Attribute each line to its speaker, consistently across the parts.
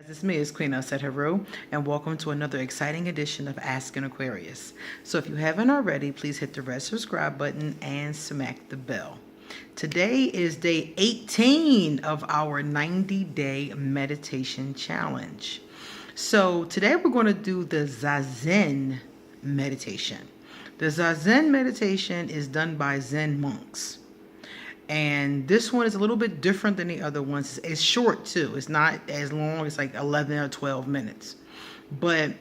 Speaker 1: It's me, it's Queen Haru, and welcome to another exciting edition of Ask an Aquarius. So if you haven't already, please hit the red subscribe button and smack the bell. Today is day 18 of our 90-day meditation challenge. So today we're going to do the Zazen meditation. The Zazen meditation is done by Zen monks. And this one is a little bit different than the other ones. It's short too. It's not as long. It's like 11 or 12 minutes. But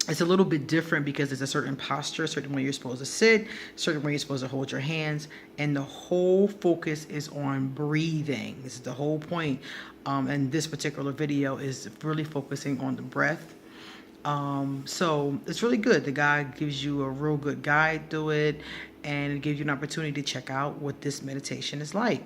Speaker 1: it's a little bit different because it's a certain posture, a certain way you're supposed to sit, a certain way you're supposed to hold your hands. And the whole focus is on breathing. This is the whole point. And this particular video is really focusing on the breath. So it's really good. The guy gives you a real good guide through it, and it gives you an opportunity to check out what this meditation is like.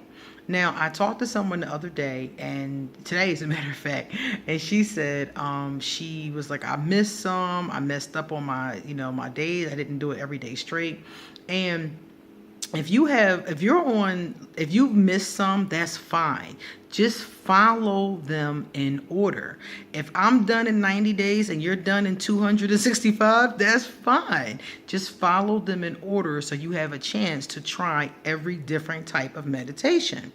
Speaker 1: Now, I talked to someone the other day, and today, as a matter of fact, and she said she was like, I missed some. I messed up on my, my days. I didn't do it every day straight. And if you've missed some, that's fine. Just follow them in order. If I'm done in 90 days and you're done in 265, that's fine. Just follow them in order so you have a chance to try every different type of meditation.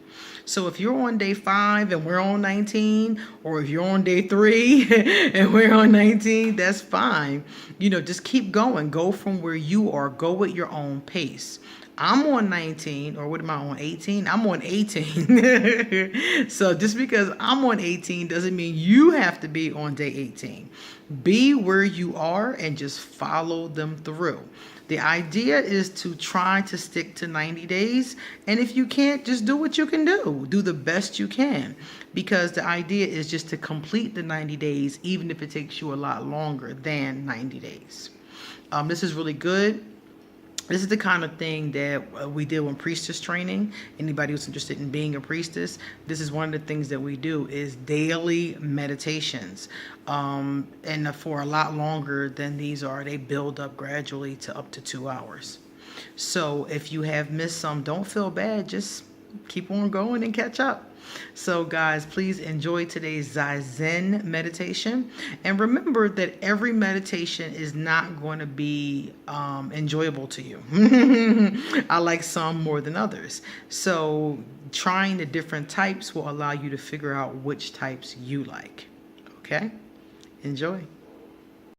Speaker 1: So if you're on day 5 and we're on 19, or if you're on day 3 and we're on 19, that's fine. Just keep going. Go from where you are. Go at your own pace. I'm on 19, or what am I on, 18? I'm on 18. So just because I'm on 18 doesn't mean you have to be on day 18. Be where you are and just follow them through. The idea is to try to stick to 90 days. And if you can't, just do what you can do. Do the best you can. Because the idea is just to complete the 90 days, even if it takes you a lot longer than 90 days. This is really good. This is the kind of thing that we do in priestess training. Anybody who's interested in being a priestess, this is one of the things that we do is daily meditations. And for a lot longer than these are, they build up gradually to up to 2 hours. So if you have missed some, don't feel bad. Just keep on going and catch up. So guys, please enjoy today's Zazen meditation. And remember that every meditation is not going to be enjoyable to you. I like some more than others. So trying the different types will allow you to figure out which types you like. Okay? Enjoy.